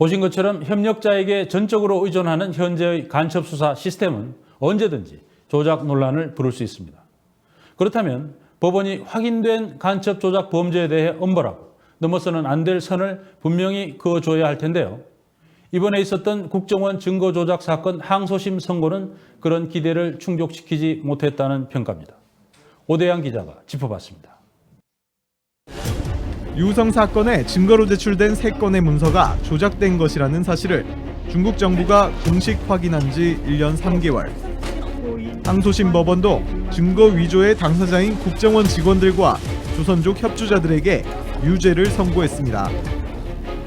보신 것처럼 협력자에게 전적으로 의존하는 현재의 간첩 수사 시스템은 언제든지 조작 논란을 부를 수 있습니다. 그렇다면 법원이 확인된 간첩 조작 범죄에 대해 엄벌하고 넘어서는 안 될 선을 분명히 그어줘야 할 텐데요. 이번에 있었던 국정원 증거 조작 사건 항소심 선고는 그런 기대를 충족시키지 못했다는 평가입니다. 오대양 기자가 짚어봤습니다. 유성 사건의 증거로 제출된 3건의 문서가 조작된 것이라는 사실을 중국 정부가 공식 확인한 지 1년 3개월. 항소심 법원도 증거 위조의 당사자인 국정원 직원들과 조선족 협조자들에게 유죄를 선고했습니다.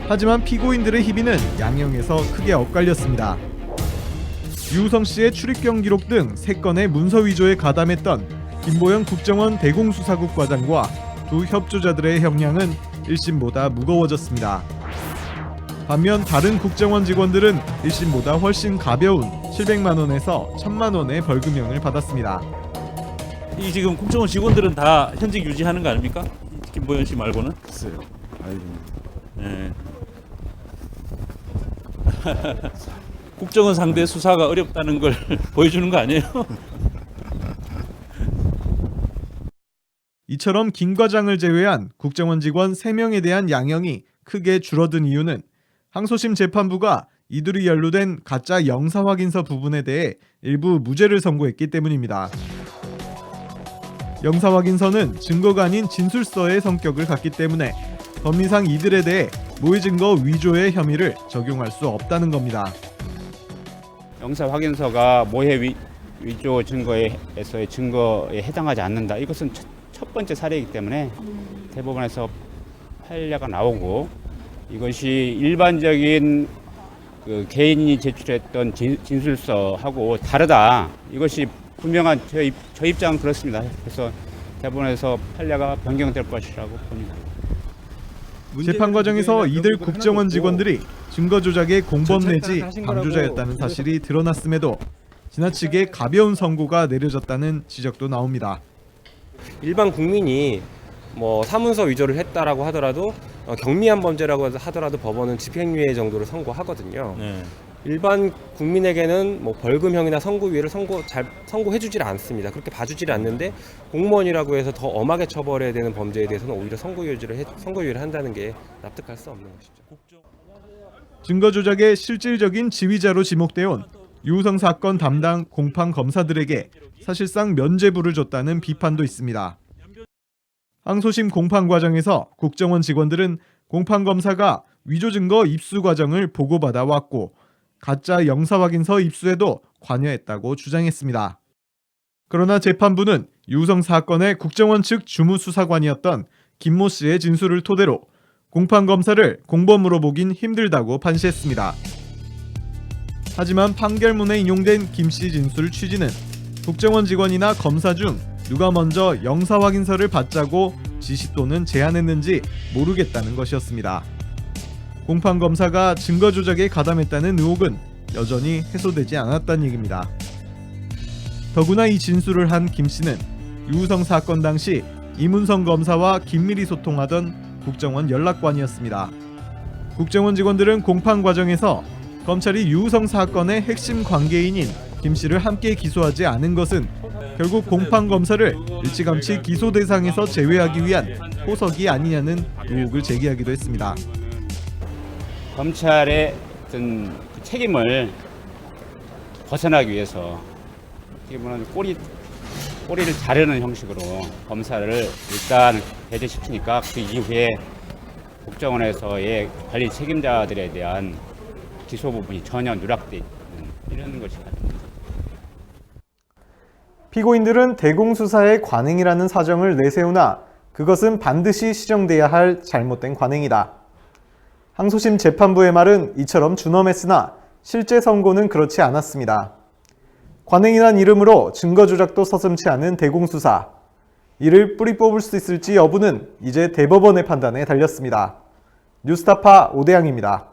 하지만 피고인들의 희비는 양형에서 크게 엇갈렸습니다. 유성 씨의 출입경 기록 등 3건의 문서 위조에 가담했던 김보영 국정원 대공수사국 과장과 두 협조자들의 형량은 1심보다 무거워졌습니다. 반면 다른 국정원 직원들은 1심보다 훨씬 가벼운 700만 원에서 1000만 원의 벌금형을 받았습니다. 이 지금 국정원 직원들은 다 현직 유지하는 거 아닙니까? 김보연 씨 말고는? 글쎄요. 아이고. 네. 국정원 상대 수사가 어렵다는 걸 보여주는 거 아니에요? 이처럼 김 과장을 제외한 국정원 직원 3명에 대한 양형이 크게 줄어든 이유는 항소심 재판부가 이들이 연루된 가짜 영사 확인서 부분에 대해 일부 무죄를 선고했기 때문입니다. 영사 확인서는 증거가 아닌 진술서의 성격을 갖기 때문에 법리상 이들에 대해 모의 증거 위조의 혐의를 적용할 수 없다는 겁니다. 영사 확인서가 모해 위조 증거에서의 증거에 해당하지 않는다. 이것은 첫 번째 사례이기 때문에 대법원에서 판례가 나오고 이것이 일반적인 그 개인이 제출했던 진술서하고 다르다. 이것이 분명한 저 입장은 그렇습니다. 그래서 대법원에서 판례가 변경될 것이라고 봅니다. 재판 과정에서 이들 국정원 직원들이 증거 조작의 공범 내지 방조자였다는 사실이 드러났음에도 지나치게 가벼운 선고가 내려졌다는 지적도 나옵니다. 일반 국민이 뭐 사문서 위조를 했다라고 하더라도 경미한 범죄라고 하더라도 법원은 집행유예 정도로 선고하거든요. 네. 일반 국민에게는 뭐 벌금형이나 선고유예를 선고해주질 않습니다. 그렇게 봐주질 않는데 공무원이라고 해서 더 엄하게 처벌해야 되는 범죄에 대해서는 오히려 선고유예를 한다는 게 납득할 수 없는 것이죠. 증거 조작의 실질적인 지휘자로 지목되어 온 유성 사건 담당 공판 검사들에게 사실상 면죄부를 줬다는 비판도 있습니다. 항소심 공판 과정에서 국정원 직원들은 공판 검사가 위조 증거 입수 과정을 보고받아 왔고 가짜 영사 확인서 입수에도 관여했다고 주장했습니다. 그러나 재판부는 유성 사건의 국정원 측 주무수사관이었던 김모 씨의 진술을 토대로 공판 검사를 공범으로 보긴 힘들다고 판시했습니다. 하지만 판결문에 인용된 김 씨 진술 취지는 국정원 직원이나 검사 중 누가 먼저 영사 확인서를 받자고 지시 또는 제안했는지 모르겠다는 것이었습니다. 공판 검사가 증거 조작에 가담했다는 의혹은 여전히 해소되지 않았다는 얘기입니다. 더구나 이 진술을 한 김 씨는 유성 사건 당시 이문성 검사와 긴밀히 소통하던 국정원 연락관이었습니다. 국정원 직원들은 공판 과정에서 검찰이 유성 사건의 핵심 관계인인 김 씨를 함께 기소하지 않은 것은 결국 공판 검사를 일찌감치 기소 대상에서 제외하기 위한 포석이 아니냐는 의혹을 제기하기도 했습니다. 검찰의 어떤 그 책임을 벗어나기 위해서 어떻게 보면 꼬리를 자르는 형식으로 검사를 일단 배제시키니까 그 이후에 국정원에서의 관리 책임자들에 대한 기소 부분이 전혀 누락돼 있는 이런 것이 같습니다. 피고인들은 대공수사의 관행이라는 사정을 내세우나 그것은 반드시 시정돼야 할 잘못된 관행이다. 항소심 재판부의 말은 이처럼 준엄했으나 실제 선고는 그렇지 않았습니다. 관행이란 이름으로 증거 조작도 서슴지 않은 대공수사. 이를 뿌리 뽑을 수 있을지 여부는 이제 대법원의 판단에 달렸습니다. 뉴스타파 오대양입니다.